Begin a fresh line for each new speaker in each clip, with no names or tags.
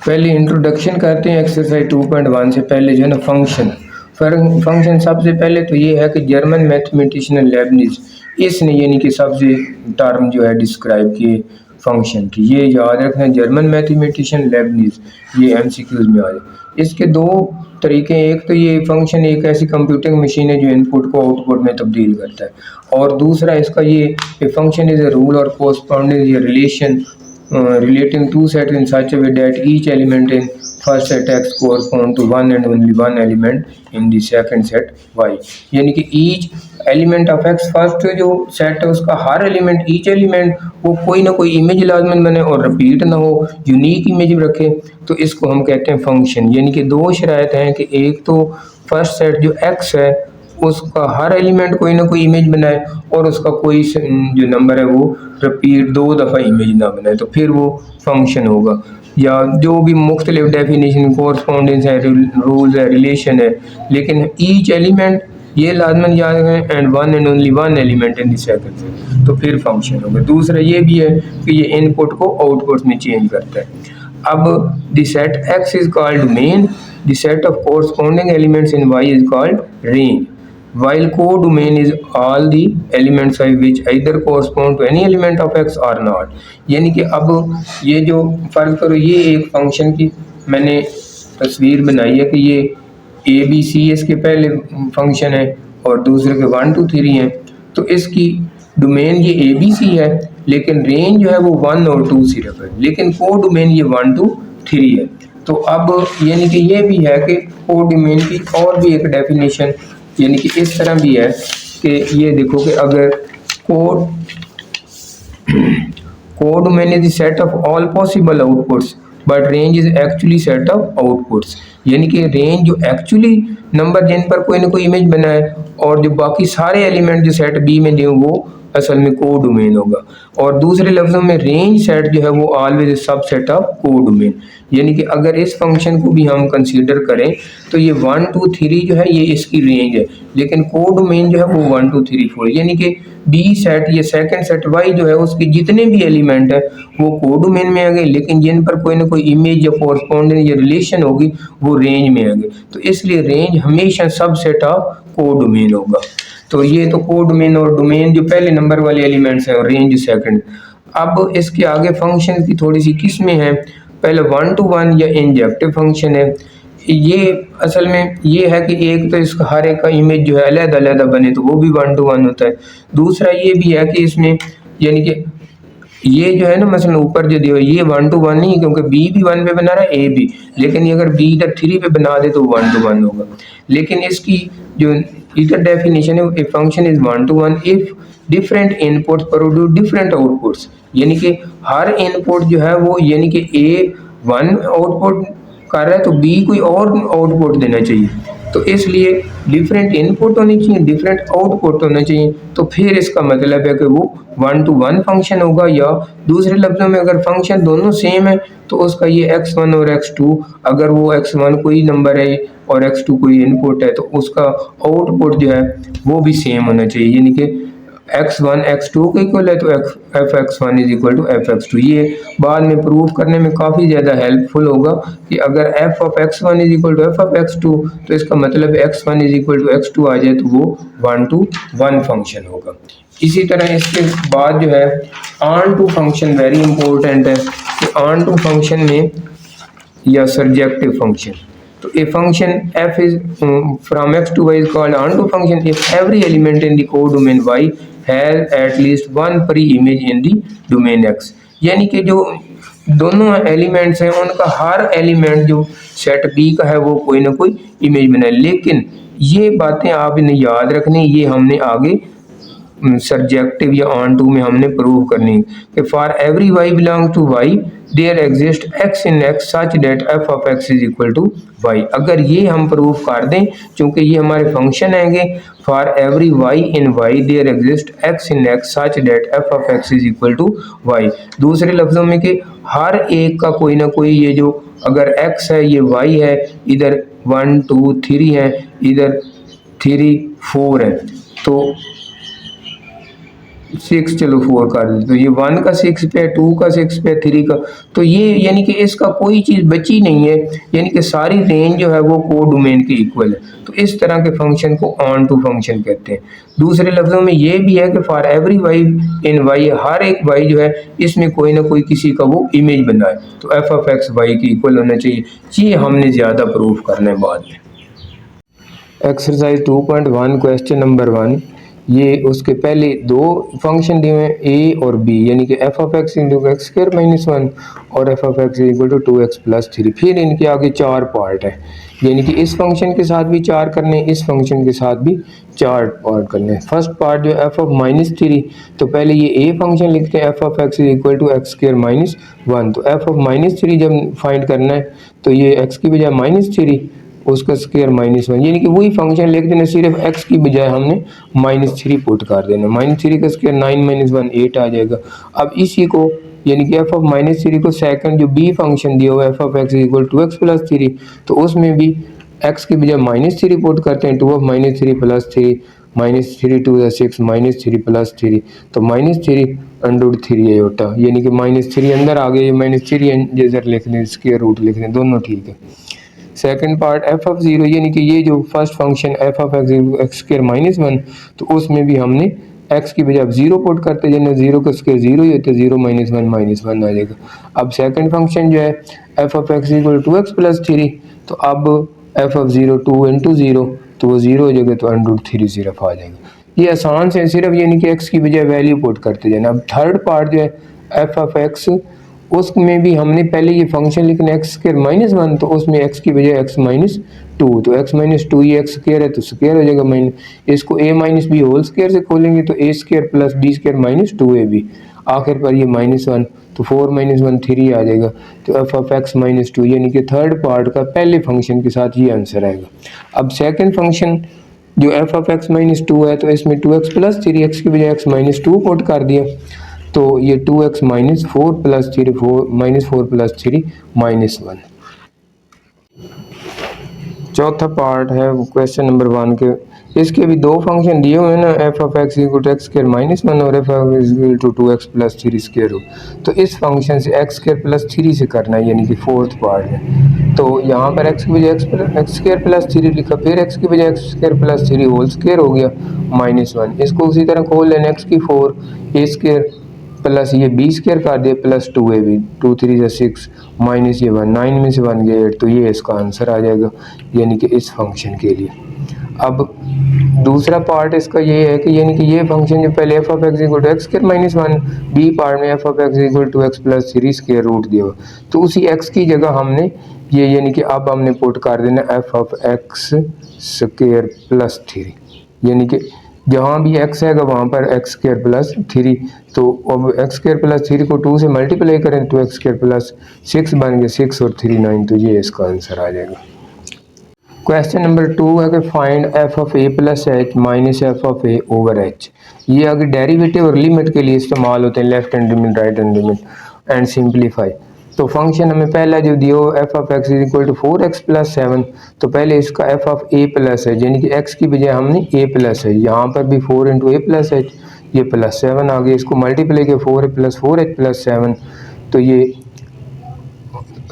पहले इंट्रोडक्शन करते हैं एक्सरसाइज 2.1 से पहले जो है ना फंक्शन सबसे पहले तो ये है कि जर्मन मैथमेटिशियन लेबनिज इसने यानी कि सबसे टर्म जो है डिस्क्राइब किए फंक्शन की। ये याद रखना, जर्मन मैथमेटिशियन लेबनिज, ये एमसीक्यूज में आ जाए। इसके दो तरीके हैं, एक तो ये फंक्शन एक ऐसी कंप्यूटिंग मशीन है जो इनपुट को आउटपुट में तब्दील करता है, और दूसरा इसका ये फंक्शन इज ए रूल और कोरस्पॉन्डिंग ये relation relating two sets in such a way that each element in first set x correspond to one and only one element in the second set y। यानी कि each element of x first जो set है उसका हर element each element वो कोई ना कोई image लाजमन बने और रिपीट ना हो, यूनिक इमेज रखे, तो इसको हम कहते हैं फंक्शन। यानी कि दो शराइत हैं कि एक तो फर्स्ट सेट जो x है उसका हर एलिमेंट कोई ना कोई इमेज बनाए और उसका कोई जो नंबर है वो रिपीट दो दफ़ा इमेज ना बनाए, तो फिर वो फंक्शन होगा। या जो भी मुख्तलिफ डेफिनेशन कोरस्पॉन्डेंस है, रूल्स है, रिलेशन है, लेकिन ईच एलिमेंट ये लाजमन याद रखें and one and only one element in the second से, तो फिर फंक्शन होगा। दूसरा ये भी है कि ये इनपुट को आउटपुट में चेंज करता है। अब the set x is called domain, the set of corresponding elements in y is called range, while codomain is all the elements of which either correspond to any element of x or not। यानी कि अब ये जो फर्क करो, ये एक function की मैंने तस्वीर बनाई है कि ये ए बी सी इसके पहले फंक्शन है और दूसरे के 1 2 3 हैं, तो इसकी डोमेन ये ए बी सी है, लेकिन रेंज जो है वो 1 और 2 सिर्फ है, लेकिन कोडोमेन ये 1 2 3 है। तो अब यानी कि ये भी है कि कोडोमेन की और भी एक डेफिनेशन यानी कि इस तरह भी है कि ये देखो कि अगर code domain is the set of all possible outputs but range is actually set of outputs, यानी कि रेंज जो एक्चुअली नंबर जिन पर कोई ना कोई इमेज बना है और जो बाकी सारे एलिमेंट जो सेट बी में दें वो असल में कोड डोमेन होगा। और दूसरे लफ्ज़ों में रेंज सेट जो है वो always subset of code domain. यानी कि अगर इस फंक्शन को भी हम कंसीडर करें तो ये 1 2 3 जो है ये इसकी रेंज है, लेकिन कोड डोमेन जो है वो 1 2 3 4, यानी कि बी सेट ये सेकंड सेट वाई जो है उसके जितने भी एलिमेंट है वो कोड डोमेन में आ गए, लेकिन जिन पर कोई ना कोई इमेज या कोरस्पॉन्डेंस या रिलेशन होगी वो रेंज में आ गए, तो इसलिए रेंज हमेशा सबसेट ऑफ कोड डोमेन होगा। तो ये तो कोड डोमेन और डोमेन जो पहले नंबर वाले एलिमेंट्स हैं और रेंज सेकंड। अब इसके आगे फंक्शन की थोड़ी सी किस्में हैं। पहले 1 to 1 या इंजेक्टिव फंक्शन है। ये असल में ये है कि एक तो इसका हर एक का इमेज जो है अलग-अलग बने तो वो भी 1 to 1 होता है। दूसरा ये भी है कि इसमें यानी कि ये जो है ना मसलन ऊपर जो दिया ये 1 to 1 नहीं, क्योंकि बी भी 1 पे बना रहा है ए भी, लेकिन ये अगर बी इधर 3 पे बना दे तो 1 to 1 होगा। लेकिन इसकी जो इधर डेफिनेशन है a function is 1 to 1 if different inputs produce different outputs, यानी कि हर इनपुट जो है वो यानी कि ए 1 आउटपुट कर रहा है तो बी कोई और आउटपुट देना चाहिए, तो इसलिए डिफरेंट इनपुट होनी चाहिए, डिफरेंट आउटपुट होना चाहिए, तो फिर इसका मतलब है कि वो 1 to 1 फंक्शन होगा। या दूसरे लफ्ज़ों में अगर फंक्शन दोनों सेम है तो उसका ये x1 और x2 अगर वो x1 कोई नंबर है और x2 कोई इनपुट है तो उसका आउटपुट जो है वो भी सेम होना चाहिए, यानी कि x1 x2 के इक्वल है तो fx1 is equal to fx2। ये बाद में प्रूव करने में काफ़ी ज़्यादा हेल्पफुल होगा कि अगर f of x1 is equal to f of x2 तो इसका मतलब x1 is equal to x2 आ जाए तो वो 1 to 1 फंक्शन होगा। इसी तरह इसके बाद जो है onto function very important है कि ऑन टू फंक्शन में या सर्जेक्टिव फंक्शन, तो a function f is from x to y is called onto function if every element in the codomain y has at least one pre-image in the domain x। यानी कि जो दोनों elements हैं उनका हर element जो set B का है वो कोई ना कोई इमेज बनाए, लेकिन ये बातें आपने याद रखनी, ये हमने आगे सब्जेक्टिव या ऑन टू में हमने प्रूव करनी कि for every y belong to y there exist x in x such that f of x is equal to y. अगर ये हम प्रूव कर दें, चूंकि ये हमारे फंक्शन हैंगे, for every Y in y there exist x in x such that f of x is equal to y. दूसरे लफ्जों में कि हर एक का कोई ना कोई ये जो अगर एक्स है ये वाई है, इधर 1 2 3 है, इधर 3 4 है, तो 6 चलो 4 कर देते, तो ये 1 का 6 पे, 2 का 6 पे, 3 का, तो ये यानी कि इसका कोई चीज़ बची नहीं है, यानी कि सारी रेंज जो है वो कोड डोमेन के इक्वल है। तो इस तरह के फंक्शन को ऑन टू फंक्शन कहते हैं। दूसरे लफ्ज़ों में ये भी है कि for every Y in Y, हर एक वाई जो है इसमें कोई ना कोई किसी का वो इमेज बनाए, तो एफ ऑफ एक्स वाई के इक्वल होना चाहिए। ये हमने ज़्यादा प्रूफ करना है बाद में। एक्सरसाइज 2.1 क्वेश्चन नंबर 1, ये उसके पहले दो फंक्शन दिए हुए हैं ए और बी, यानी कि f of x into x square minus 1 और F of x equal to 2x plus 3। फिर इनके आगे 4 पार्ट है, यानी कि इस फंक्शन के साथ भी 4 करने, इस फंक्शन के साथ भी 4 पार्ट करने। फर्स्ट पार्ट जो एफ ऑफ माइनस 3, तो पहले ये ए फंक्शन लिखते हैं F of x equal to x square minus 1। तो एफ ऑफ माइनस 3 जब फाइंड करना है तो ये एक्स की बजाय माइनस 3, उसका स्क्वायर माइनस 1, यानी कि वही फंक्शन लिख देना, सिर्फ x की बजाय हमने -3 पुट कर देना। -3 का स्क्वायर 9 - 1 8 आ जाएगा। अब इसी को यानी कि एफ ऑफ -3 को सेकंड जो b फंक्शन दिया हुआ है F of x equal to x plus 3, तो उसमें भी x की बजाय -3 पुट करते हैं। 2 ऑफ -3 प्लस 3, -3 2 = 6, -3 प्लस 3, तो -3 अंडर 3 आयोटा, यानी कि -3 अंदर आ गए, -3 जैसे लिख दें, स्क्वायर रूट लिख दें, दोनों ठीक है। सेकंड पार्ट एफ ऑफ 0, यानी कि ये जो first function F of x square minus 1, तो उसमें भी हमने x की बजाय अब 0 पुट करते जाना, 0 का स्क्वायर 0 ही होता है, 0 - 1 आ जाएगा। अब सेकंड फंक्शन जो है F of x equal to x plus 3, तो अब एफ ऑफ 0 2 इंटू 0, तो वो 0 हो जाएगा, तो अंडर 3 सिर्फ आ जाएगा। ये आसान से सिर्फ यानी कि x की बजाय वैल्यू पुट करते जाना। अब थर्ड पार्ट जो है एफ ऑफ एक्स, उसमें भी हमने पहले ये फंक्शन लिखना एक्स स्क्वायर माइनस 1, तो उसमें x की बजाय x माइनस 2, तो x माइनस 2 ये एक्स स्क्वायर है तो स्क्वायर हो जाएगा माइनस, इसको a minus b whole square से खोलेंगे तो a square plus b square minus 2ab, आखिर पर ये -1, तो 4 - 1 3 आ जाएगा। तो एफ ऑफ एक्स माइनस 2, यानी कि थर्ड पार्ट का पहले फंक्शन के साथ ये आंसर आएगा। अब सेकेंड फंक्शन जो एफ ऑफ एक्स माइनस 2 है, तो इसमें 2x प्लस 3, एक्स की बजाय x माइनस 2 पुट कर दिया, तो ये 2x माइनस 4 प्लस 3 -4 प्लस 3 -1। चौथा पार्ट है क्वेश्चन नंबर 1 के, इसके भी दो फंक्शन दिए हुए हैं ना, f of x equal to x square minus 1 और F of x equal to 2x plus 3 square root. तो इस फंक्शन से एक्स स्क्वायर प्लस 3 से करना है, यानी कि फोर्थ पार्ट है। तो यहाँ पर एक्स की बजाय एक्स स्क्वायर प्लस 3 लिखा, फिर एक्स की बजाय x square plus 3 whole square हो गया -1। इसको उसी तरह खोल लेना, एक्स की 4 ए स्क्वायर प्लस ये बी स्क्वायर कर दिया प्लस 2ab, 2 3 = 6 माइनस ये 1, 9 में से 1 गया 8, तो ये इसका आंसर आ जाएगा, यानी कि इस फंक्शन के लिए। अब दूसरा पार्ट इसका ये है कि यानी कि ये फंक्शन जो पहले F of x equal to x square minus 1, B part में F of x equal to x plus 3 square root दिया हुआ, तो उसी एक्स की जगह हमने ये यानी कि अब हमने पुट कर देना F of x square plus 3, यानी कि जहाँ भी x है वहाँ पर एक्स स्क्वायर प्लस 3, तो अब एक्स स्क्वायर प्लस 3 को 2 से मल्टीप्लाई करें तो एक्स स्क्वायर प्लस 6 बन गया, 6 और 3 9, तो ये इसका आंसर आ जाएगा। क्वेश्चन नंबर 2 है कि find F of A plus H minus F of A over H. ये अगर डेरिवेटिव और लिमिट के लिए इस्तेमाल होते हैं, left hand limit right hand limit and simplify. तो फंक्शन हमें पहला जो दिया हो f of x is equal to 4x plus 7, तो पहले इसका एफ ऑफ ए प्लस है, यानी कि x की बजाय हमने a प्लस है, यहाँ पर भी 4 इंटू ए प्लस एच, ये प्लस 7 आ गया, इसको मल्टीप्लाई किया 4 प्लस 4h प्लस 7, तो ये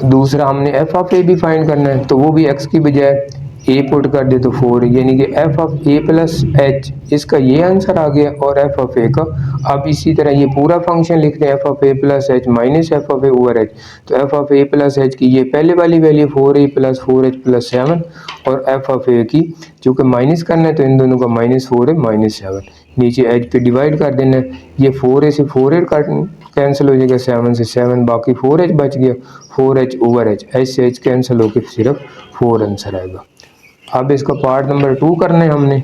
दूसरा हमने एफ ऑफ ए भी फाइंड करना है, तो वो भी x की बजाय ए पुट कर दे तो 4, यानी कि f of A plus H, इसका ये आंसर आ गया, और एफ ऑफ ए का अब इसी तरह ये पूरा फंक्शन लिखते हैं F of A plus H minus F of A over H. तो F of A plus H की ये पहले वाली value 4a plus 4h plus 7, और एफ ऑफ ए की चूँकि माइनस करना है तो इन दोनों का -4 है -7, नीचे एच पे डिवाइड कर देना है, ये 4a से 4a कैंसिल हो जाएगा, 7 से 7, बाकी 4h बच गया, 4h ओवर एच, एच से एच कैंसिल होकर सिर्फ 4 आंसर आएगा। अब इसका पार्ट नंबर 2 करना है हमने,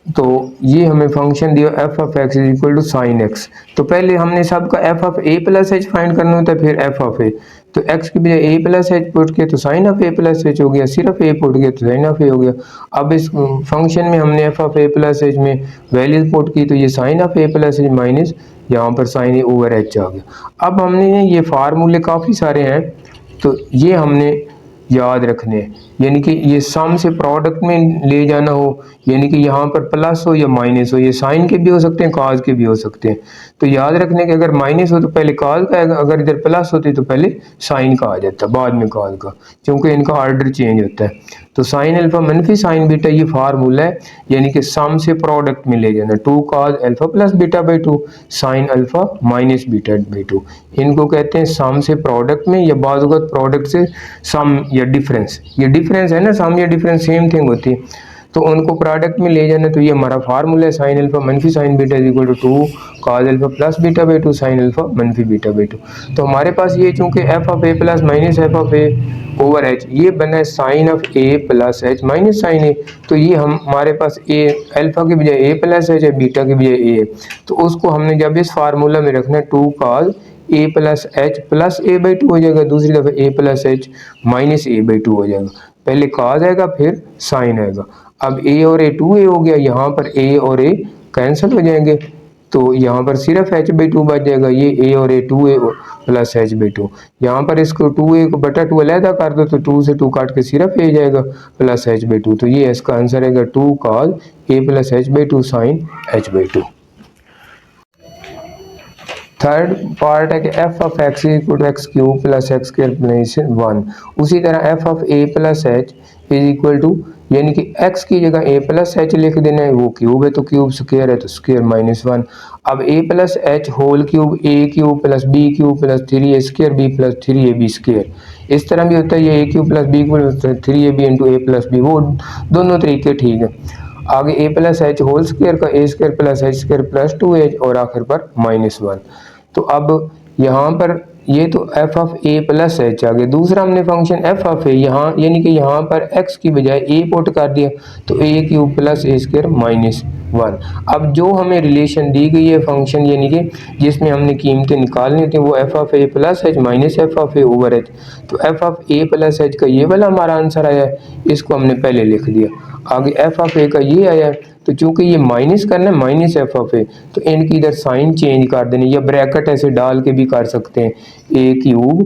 तो ये हमें फंक्शन दिया f of x is equal to sine x, तो पहले हमने सबका f of A plus h find करना होता है, फिर एफ ऑफ ए, तो एक्स की बजाय ए प्लस एच पुट के तो sine of A plus h हो गया, सिर्फ ए पुट के तो साइन ऑफ ए हो गया। अब इस फंक्शन में हमने f of A plus h में वैल्यूज पुट की, तो ये sine of A plus H minus यहाँ पर साइन ए ओवर एच आ गया। अब हमने ये फार्मूले काफ़ी सारे हैं, तो ये हमने याद रखने हैं। यानी कि ये सम से प्रोडक्ट में ले जाना हो, यानी कि यहाँ पर प्लस हो या माइनस हो, ये साइन के भी हो सकते हैं काज के भी हो सकते हैं। तो याद रखने के अगर माइनस हो तो पहले काज का आएगा, अगर इधर प्लस होती तो पहले साइन का आ जाता बाद में काज का, क्योंकि इनका ऑर्डर चेंज होता है। तो साइन अल्फा मनफी साइन बीटा ये फार्मूला है, यानी कि सम से प्रोडक्ट में ले जाना, 2 cos alpha plus beta by 2 sine alpha minus beta by 2, इनको कहते हैं सम से प्रोडक्ट में, या बाज़ वक़्त प्रोडक्ट से सम या डिफरेंस, ये डिफरेंस है ना, सम या डिफरेंस सेम थिंग होती है, तो उनको प्रोडक्ट में ले जाना। तो ये हमारा फार्मूला है साइन अल्फा मनफी sine beta is equal to 2 cos alpha plus beta by 2 sine alpha मनफी बीटा बाई 2। तो हमारे पास ये चूंकि F of A plus minus F of A over H ये बना है sine of A plus H minus sine A, तो ये हमारे पास ए अल्फा के बजाय ए प्लस एच है, बीटा के बजाय ए है, तो उसको हमने जब इस फार्मूला में रखना है 2 cos A plus H plus A by 2 हो जाएगा, दूसरी दफ़ा A plus H minus A by 2 हो जाएगा, पहले cos आएगा फिर साइन आएगा। अब a और a 2a हो गया, यहाँ पर a और a कैंसिल हो जाएंगे, तो यहाँ पर सिर्फ h बाई 2 बच जाएगा, ये a और a 2a plus h by 2, यहाँ पर इसको 2a को बटा 2 अलहदा कर दो तो 2 से 2 काट के सिर्फ a जाएगा प्लस h बाई 2, तो ये इसका आंसर आएगा 2 cos a plus h by 2 sine h by 2। Third part है कि f of x equal to x cube plus x square plus 1, उसी तरह f of A plus h is equal to, यानी कि x की जगह a plus H लिख देना है, वो क्यूब है तो क्यूब, स्क्वायर है तो स्क्वायर माइनस 1। अब a plus h whole cube a cube plus b cube plus 3a square b plus 3ab square, इस तरह भी होता है, ये a cube plus b plus 3ab into a plus b, वो दोनों तरीके ठीक है। आगे a plus h whole square का a square plus h square plus 2h और आखिर पर माइनस 1। तो अब यहाँ पर ये तो F of A plus H आ गया, दूसरा हमने फंक्शन एफ ऑफ ए यहाँ, यानी कि यहाँ पर एक्स की बजाय ए पुट कर दिया, तो ए क्यूब प्लस ए स्क्वायर माइनस 1। अब जो हमें रिलेशन दी गई है फंक्शन, यानी कि जिसमें हमने कीमतें निकालनी होती हैं, वो F of A plus H minus F of A over H, तो F of A plus H का ये वाला हमारा आंसर आया है, इसको हमने पहले लिख दिया। आगे एफ ऑफ ए का ये आया है, तो चूंकि ये माइनस करना है माइनस एफ ऑफ ए, तो इनकी इधर साइन चेंज कर देने, या ब्रैकेट ऐसे डाल के भी कर सकते हैं, ए क्यूब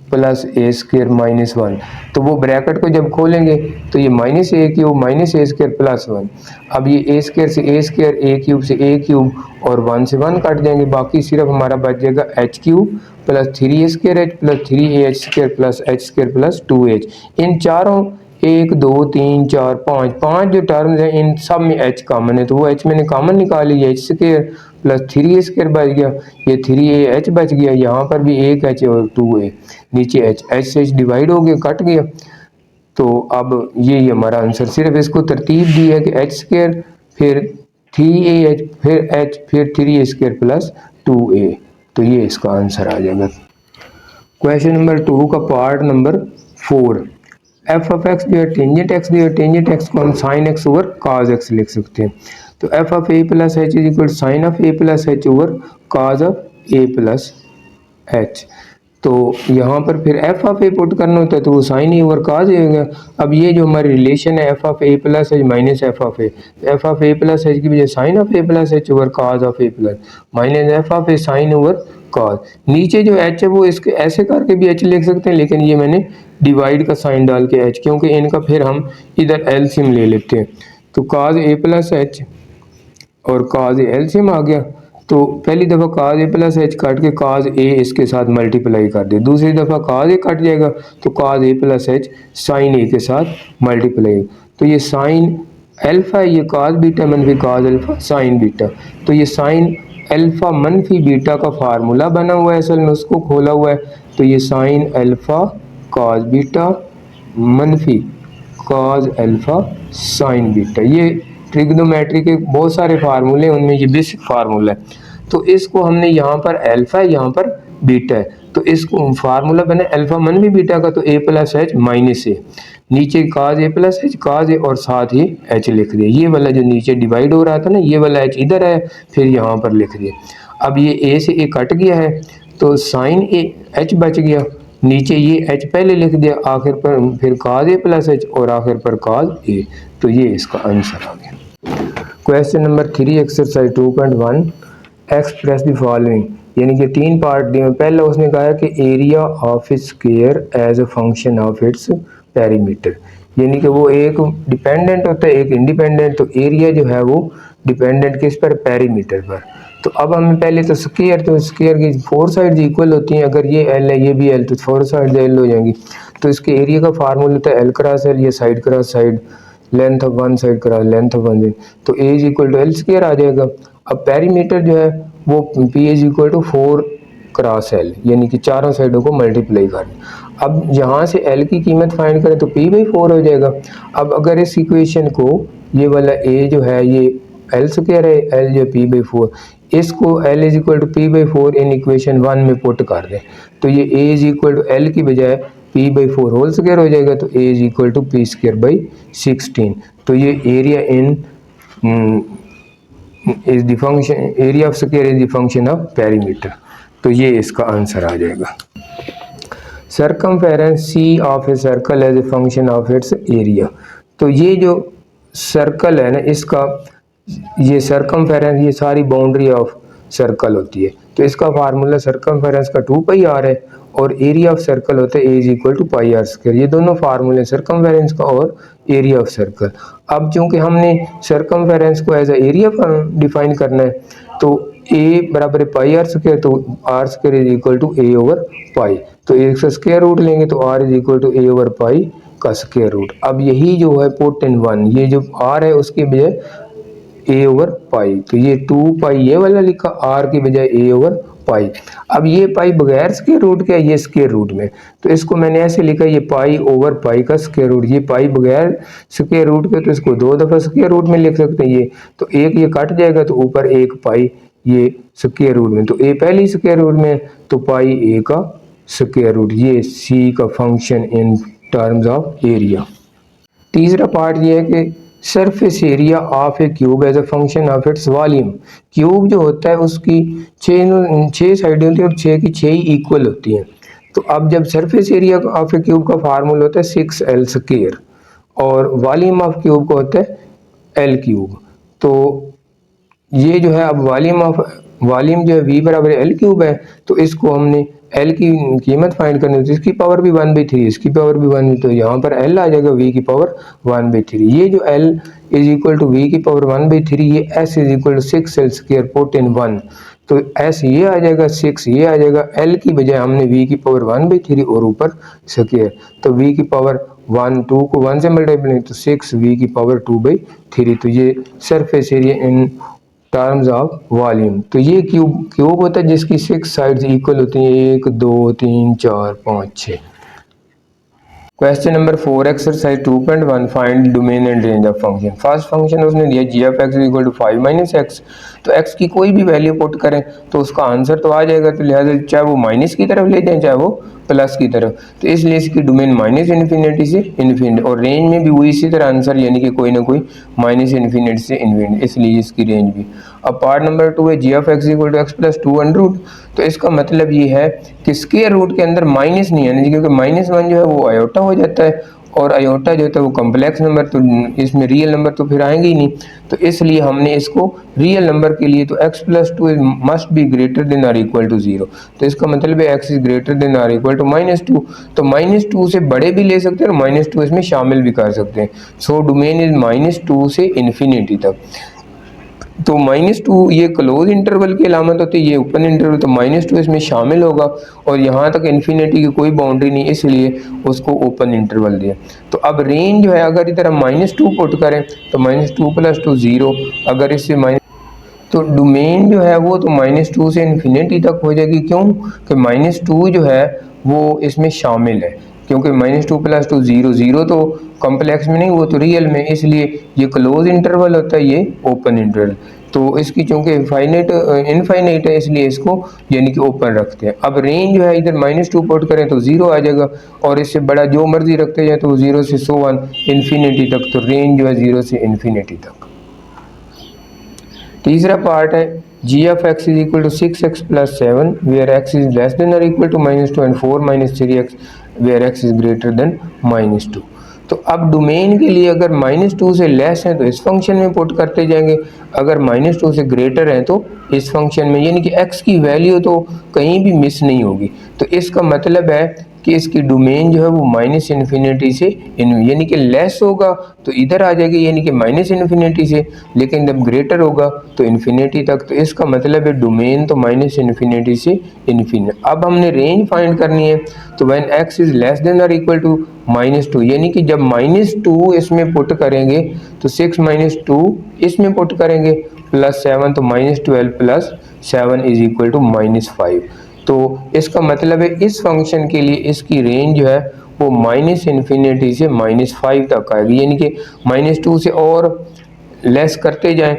प्लस ए स्क्वायर माइनस 1, तो वो ब्रैकेट को जब खोलेंगे तो ये माइनस ए क्यूब माइनस ए स्क्वायर प्लस 1। अब ये ए स्क्वायर से ए स्क्वायर, ए क्यूब से ए क्यूब और 1 से 1 कट जाएंगे, बाकी सिर्फ हमारा बच जाएगा H cube plus 3 square H plus 3 H square plus h square plus 2h। इन चारों 1 2 3 4 5 जो टर्म्स हैं इन सब में h कॉमन है, तो वो h मैंने कॉमन निकाली, एच स्क्वायर प्लस 3 स्क्वायर बच गया, ये 3a h बच गया, यहाँ पर भी एक h और 2a, नीचे h से h डिवाइड हो गया कट गया। तो अब ये हमारा आंसर, सिर्फ इसको तरतीब दी है कि एच स्क्वायर फिर 3a h फिर h फिर 3a स्क्वायर प्लस 2a, तो ये इसका आंसर आ जाएगा। क्वेश्चन नंबर 2 का part number 4, F of x जो है टेंजेंट एक्स जो है, टेंजेंट एक्स को हम sine x over cos x लिख सकते हैं, तो F of A plus h is equal sine of A plus H over cos of A plus h. तो यहाँ पर फिर एफ ऑफ ए पुट करना होता है तो वो साइन ए ओवर काज होगा। अब ये जो हमारी रिलेशन है F of A plus H minus F of A, F of A plus H की वजह sine of A plus H over cos of A plus minus F of A sine over cos. नीचे जो H है वो इसके ऐसे करके भी एच लिख सकते हैं, लेकिन ये मैंने डिवाइड का साइन डाल के एच, क्योंकि इनका फिर हम इधर एलसीएम ले लेते हैं, तो काज ए प्लस एच और काज ए एलसीएम आ गया। तो पहली दफ़ा काज ए प्लस एच काट के काज ए इसके साथ मल्टीप्लाई कर दे, दूसरी दफ़ा काज ए कट जाएगा तो काज ए प्लस एच साइन ए के साथ मल्टीप्लाई, तो ये साइन अल्फा है, ये काज बीटा मनफी काज अल्फा साइन बीटा, तो ये साइन अल्फा मनफी बीटा का फार्मूला बना हुआ है, असल में उसको खोला हुआ है, तो ये साइन अल्फा काज बीटा मनफी काज अल्फा साइन बीटा, ये ट्रिग्नोमेट्री के बहुत सारे फार्मूले, उनमें ये बेसिक फार्मूला है। तो इसको हमने यहाँ पर अल्फा है, यहाँ पर बीटा है, तो इसको फार्मूला बना अल्फा मनफी बीटा का, तो ए प्लस एच माइनस ए, नीचे काज ए प्लस एच काज ए और साथ ही एच लिख दिया, ये वाला जो नीचे डिवाइड हो रहा था ना, ये वाला एच इधर है, फिर यहाँ पर लिख दिया। अब ये ए से ए कट गया है तो साइन ए एच बच गया, नीचे ये एच पहले लिख दिया, आखिर पर फिर काज ए प्लस एच और आखिर पर काज ए, तो ये इसका आंसर आ गया। Question number 3 exercise 2.1 express the following, यानी कि 3 पार्ट दिए। पहला उसने कहा है कि area of square as a function of its perimeter, यानी कि वो एक डिपेंडेंट होता है एक इंडिपेंडेंट। तो एरिया जो है वो डिपेंडेंट किस पर, पेरीमीटर पर। तो अब हमें पहले तो स्क्वायर की 4 साइड्स इक्वल होती हैं, अगर ये एल है ये भी एल तो 4 साइड्स एल हो जाएंगी। तो इसके एरिया का फार्मूला होता है एल क्रॉस एल, ये side cross side, length of one side cross length of one side, तो A is equal to L square आ जाएगा। अब पेरीमीटर जो है वो P is equal to 4 cross L, यानी कि चारों साइडों को मल्टीप्लाई करना। अब यहाँ से एल की कीमत फाइंड करें तो पी बाई 4 हो जाएगा। अब अगर इस इक्वेशन को ये वाला ए जो है ये एल स्क्वायर है, एल जो पी बाई 4, इसको l is equal to p by 4 in equation 1 में पुट कर दें तो ये a is equal to l की बजाय पी बाई 4 होल स्क्वायर हो जाएगा, तो A is equal to P square by 16। तो ये area in is the function, area of square is the function of perimeter. तो ये इसका आंसर आ जाएगा। Circumference C of a circle as a function of its area. तो ये जो सर्कल है ना, इसका ये सरकमफेरेंस, ये सारी बाउंड्री ऑफ सर्कल होती है, तो इसका फार्मूला सरकमफेरेंस का 2 पाई आर है और एरिया ऑफ सर्कल होता है A is equal to pi are square. ये दोनों फार्मूले सरकमफेरेंस का और एरिया ऑफ सर्कल। अब चूंकि हमने सरकमफेरेंस को एज ए एरिया डिफाइन करना है तो ए बराबर है पाई आर स्क्वायर, तो r square is equal to a over pi, तो एक से स्क्वायर रूट लेंगे तो r is equal to a over pi का स्क्वायर रूट। अब यही जो है पुट इन 1, ये जो आर है उसके बजाय ए ओवर पाई, तो ये 2 पाई ये वाला लिखा, आर की बजाय ए ओवर पाई। अब ये पाई बगैर स्क्वायर रूट के, ये स्क्वायर रूट में, तो इसको मैंने ऐसे लिखा ये पाई ओवर पाई का स्क्वायर रूट। ये पाई बगैर स्क्वायर रूट के, तो इसको 2 दफ़ा स्क्वायर रूट में लिख सकते हैं ये, तो एक ये कट जाएगा तो ऊपर एक पाई ये स्क्वायर रूट में, तो ए पहली स्क्वायर रूट में, तो पाई ए का स्क्वायर रूट। ये सी का function in terms of area. तीसरा पार्ट ये है कि surface area of a cube as a function of its volume. Cube जो होता है उसकी 6 साइडें होती है और 6 की 6 ही इक्वल होती हैं। तो अब जब surface area of a cube का फार्मूला होता है 6l स्क्वायर और वॉल्यूम ऑफ क्यूब का होता है l क्यूब, तो ये जो है अब वॉल्यूम जो है v बराबर एल क्यूब है, तो इसको हमने l की कीमत फाइंड करनी होती है, इसकी पावर भी 1/3, इसकी पावर भी 1, तो यहाँ पर l आ जाएगा v की पावर 1/3। ये जो l is equal to v की पावर 1/3, ये s is equal to 6l square put in 1, तो s ये आ जाएगा 6 ये आ जाएगा, l की बजाय हमने v की पावर 1/3 और ऊपर स्क्वायर, तो v की पावर 1 2 को 1 से मल्टीप्लाई तो 6 v की पावर 2/3। तो ये surface area in terms of volume. तो ये क्यूब होता है जिसकी 6 साइड्स इक्वल होती हैं, 1 2 3 4 5 6। Question number 4 exercise 2.1 find domain and range of function. First function उसने दिया G of x equal to 5 minus x, तो एक्स की कोई भी वैल्यू पुट करें तो उसका आंसर तो आ जाएगा, तो लिहाजा चाहे वो माइनस की तरफ ले जाएं चाहे वो प्लस की तरफ, तो इसलिए इसकी डोमेन माइनस इन्फिनिटी से इन्फिनिटी और रेंज में भी वो इसी तरह आंसर यानी कि कोई ना कोई माइनस इन्फिनिटी से इन्फिनिटी, इसलिए इसकी रेंज भी। अब पार्ट नंबर 2 है G of x equal to x plus 2 under root, तो इसका मतलब ये है कि स्क्वायर रूट के अंदर माइनस नहीं आना, क्योंकि -1 जो है वो आयोटा हो जाता है और आयोटा जो होता है वो कम्प्लेक्स नंबर, तो इसमें रियल नंबर तो फिर आएंगे ही नहीं, तो इसलिए हमने इसको रियल नंबर के लिए तो x plus 2 must be greater than or equal to 0, तो इसका मतलब है x is greater than or equal to -2, तो -2 से बड़े भी ले सकते हैं और -2 इसमें शामिल भी कर सकते हैं। सो डोमेन इज -2 से इन्फिनिटी तक, तो -2 ये क्लोज इंटरवल की अलामत होती है, ये ओपन इंटरवल, तो -2 इसमें शामिल होगा और यहाँ तक इन्फिनिटी की कोई बाउंड्री नहीं, इसलिए उसको ओपन इंटरवल दिया। तो अब रेंज जो है अगर इधर हम -2 पुट करें तो -2 + 2 0, अगर इससे तो डोमेन जो है वो तो -2 से इन्फिनिटी तक हो जाएगी। क्यों कि -2 जो है वो इसमें शामिल है, क्योंकि -2 + 2 0 0 तो कॉम्प्लेक्स में नहीं, वो तो रियल में, इसलिए ये क्लोज इंटरवल होता है, ये ओपन इंटरवल, तो इसकी चूंकि इनफाइनाइट है इसलिए इसको यानी कि ओपन रखते हैं। अब रेंज जो है इधर -2 पुट करें तो 0 आ जाएगा और इससे बड़ा जो मर्जी रखते जाए तो 0 से 100 इन्फिनिटी तक, तो रेंज जो है 0 से इन्फिनिटी तक। तीसरा पार्ट है g of x is equal to 6x plus 7 where x is less than or equal to -2 and 4 minus 3x where x is greater than -2। तो अब डोमेन के लिए अगर -2 से लेस है तो इस फंक्शन में पुट करते जाएंगे, अगर -2 से ग्रेटर है तो इस फंक्शन में, यानी कि x की वैल्यू तो कहीं भी मिस नहीं होगी। तो इसका मतलब है कि इसकी डोमेन जो है वो माइनस इन्फिनिटी से यानी कि लेस होगा तो इधर आ जाएगी यानी कि माइनस इन्फिनिटी से, लेकिन जब ग्रेटर होगा तो इन्फिनिटी तक। तो इसका मतलब है डोमेन तो माइनस इन्फिनिटी से इन्फिनिटी। अब हमने रेंज फाइंड करनी है, तो when x is less than और इक्वल टू -2, यानी कि जब -2 इसमें पुट करेंगे तो 6 - 2 इसमें पुट करेंगे प्लस 7, तो -12 प्लस 7 इज इक्वल टू -5। तो इसका मतलब है इस फंक्शन के लिए इसकी रेंज जो है वो माइनस इन्फिनिटी से -5 तक आएगी, यानी कि -2 से और लेस करते जाएं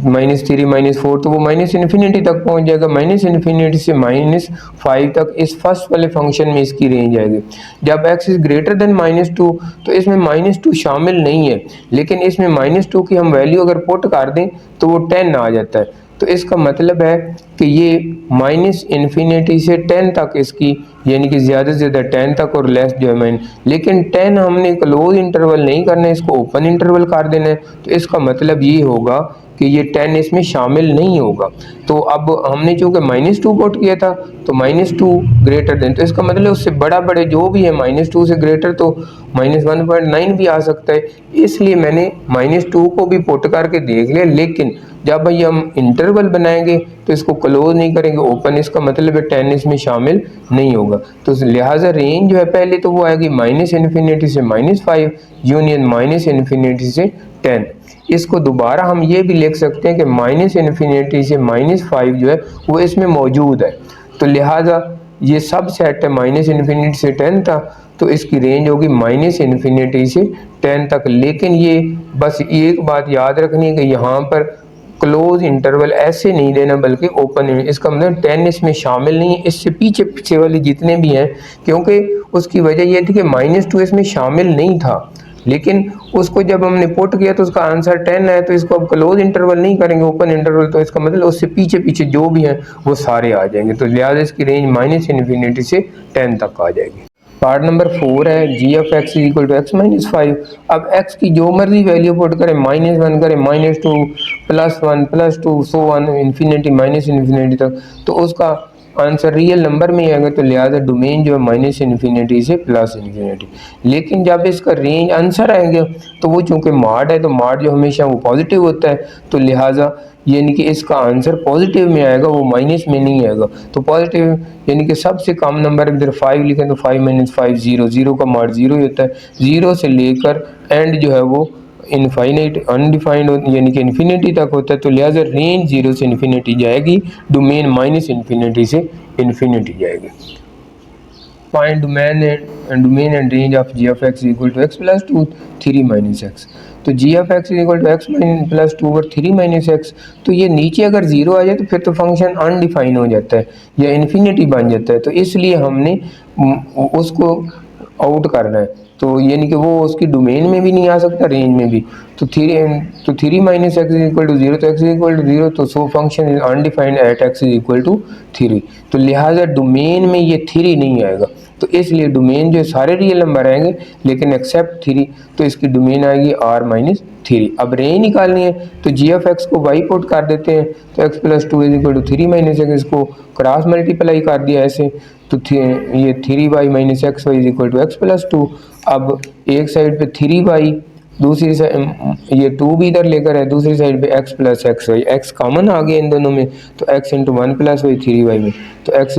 -3 -4 तो वो माइनस इन्फिनिटी तक पहुंच जाएगा। माइनस इन्फिनिटी से -5 तक इस फर्स्ट वाले फंक्शन में इसकी रेंज आएगी। जब x इज ग्रेटर देन -2 तो इसमें -2 शामिल नहीं है, लेकिन इसमें -2 की हम वैल्यू अगर पुट कर दें तो वो 10 आ जाता है। तो इसका मतलब है कि ये माइनस इन्फिनिटी से 10 तक इसकी यानी कि ज़्यादा से ज़्यादा 10 तक और लेस जो है लेकिन 10 हमने क्लोज इंटरवल नहीं करना है, इसको ओपन इंटरवल कर देना है। तो इसका मतलब ये होगा कि ये 10 इसमें शामिल नहीं होगा। तो अब हमने चूँकि -2 पुट किया था तो -2 ग्रेटर देन, तो इसका मतलब उससे बड़ा बड़े जो भी है -2 से ग्रेटर तो -1.9 भी आ सकता है, इसलिए मैंने -2 को भी पुट करके देख लिया। लेकिन जब भाई हम इंटरवल बनाएंगे तो इसको क्लोज नहीं करेंगे ओपन, इसका मतलब है 10 इसमें शामिल नहीं होगा। तो लिहाजा रेंज जो है पहले तो वो आएगी -इन्फिनिटी से -5 यूनियन -इन्फिनिटी से 10। इसको दोबारा हम ये भी लिख सकते हैं कि -इन्फिनिटी से -5 जो है वो इसमें मौजूद है। तो लिहाजा ये सब सेट है -इन्फिनिटी से 10 तक, तो इसकी रेंज होगी -इन्फिनिटी से 10 तक। लेकिन ये बस एक बात याद रखनी है कि यहाँ पर क्लोज इंटरवल ऐसे नहीं देना बल्कि ओपन। इसका मतलब 10 इसमें शामिल नहीं है, इससे पीछे पीछे वाले जितने भी हैं, क्योंकि उसकी वजह यह थी कि -2 इसमें शामिल नहीं था, लेकिन उसको जब हमने पुट किया तो उसका आंसर 10 है। तो इसको अब क्लोज इंटरवल नहीं करेंगे ओपन इंटरवल, तो इसका मतलब उससे पीछे पीछे जो भी हैं वो सारे आ जाएंगे। तो लिहाजा इसकी रेंज -इन्फिनिटी से 10 तक आ जाएगी। पार्ट नंबर 4 है g(x = x - 5)। अब x की जो मर्जी वैल्यू पुट करें, -1 करें, -2 +1 +2 सो ऑन इन्फिनिटी -इन्फिनिटी तक, तो उसका आंसर रियल नंबर में आएगा। तो लिहाजा डोमेन जो है -इन्फिनिटी से +इन्फिनिटी। लेकिन जब इसका रेंज आंसर आएगा तो वो चूँकि मॉड है, तो मॉड जो हमेशा वो पॉजिटिव होता है, तो लिहाजा यानी कि इसका आंसर पॉजिटिव में आएगा, वो माइनस में नहीं आएगा। तो पॉजिटिव यानी कि सबसे कम नंबर इधर 5 लिखें तो 5 - 5 0, 0 का मॉड 0 ही होता है। 0 से लेकर एंड जो है वो इनफाइनाइट अनडिफाइंड यानी कि इन्फिनिटी तक होता है। तो लिहाजा रेंज 0 से इन्फिनिटी जाएगी, डोमेन -इन्फिनिटी से इन्फिनिटी जाएगी। Find domain and range of g(x = x + 2 3 - x)। तो g(x = x + 2 और 3 - x, तो ये नीचे अगर 0 आ जाए तो फिर तो फंक्शन अनडिफाइन हो जाता है या इन्फिनिटी बन जाता है। तो इसलिए हमने उसको आउट करना है, तो यानी कि वो उसकी डोमेन में भी नहीं आ सकता, रेंज में भी। तो 3 - x = 0, तो x = 0, तो so function is undefined at x = 3। तो लिहाजा डोमेन में ये 3 नहीं आएगा, तो इसलिए डोमेन जो सारे रियल नंबर आएंगे लेकिन एक्सेप्ट 3, तो इसकी डोमेन आएगी R-3। अब रेंज निकालनी है तो g(x) को y पुट कर देते हैं, तो x + 2 = 3 - x, इसको क्रॉस मल्टीप्लाई कर दिया ऐसे, तो ये 3y - xy = x + 2। अब एक साइड पे 3y, दूसरी साइड ये 2 भी इधर लेकर है, दूसरी साइड पे x + xy, x कॉमन आ गया इन दोनों में, तो x × 1 + y 3y में, तो x =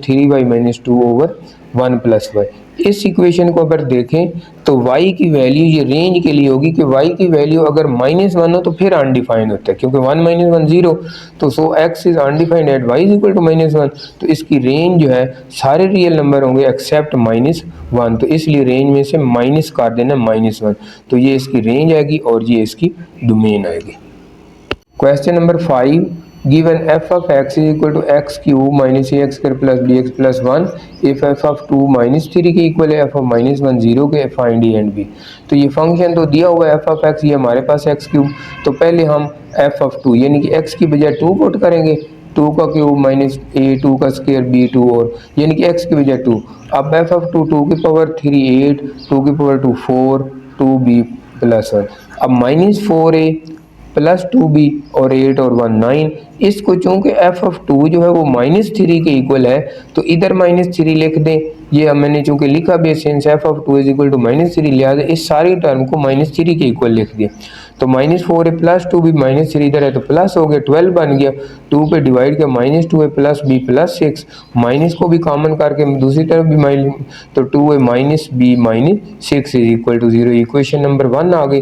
3y - 2/1 + y। इस इक्वेशन को अगर देखें तो y की वैल्यू ये रेंज के लिए होगी कि y की वैल्यू अगर -1 हो तो फिर अनडिफाइंड होता है, क्योंकि 1 - 1 0, तो so x is undefined at y = -1। तो इसकी रेंज जो है सारे रियल नंबर होंगे एक्सेप्ट -1, तो इसलिए रेंज में से माइनस कर देना -1, तो ये इसकी रेंज आएगी और ये इसकी डोमेन आएगी। Question number 5, given f of x = x³ - ax² + bx + 1 if f of 2 - 3 के इक्वल है, f of -1 0 के, फाइंड a एंड b। तो ये फंक्शन तो दिया हुआ है f of x, ये हमारे पास x³, तो पहले हम f of 2 यानी कि x की बजाय 2 पुट करेंगे, 2 का क्यूब माइनस a, 2 का स्क्वायर b 2, और यानी कि x की बजाय 2। अब f of 2 2 की पावर 3 8, 2 की पावर 2 4, 2b + 1। अब -4a + 2b और 8 और 1 9, इसको चूंकि f of 2 जो है वो -3 के इक्वल है, तो इधर -3 लिख दें, ये मैंने चूँकि लिखा भी है since f of 2 is equal to -3, लिहाजा इस सारी टर्म को -3 के इक्वल लिख दिया। तो -4 है प्लस 2 भी -3 इधर है तो प्लस हो गया, 12 बन गया, 2 पे डिवाइड किया -2 है प्लस b प्लस 6, माइनस को भी कॉमन करके दूसरी तरफ भी माइनस, तो 2 है -b -6 is equal to 0। Equation number 1 आ गई।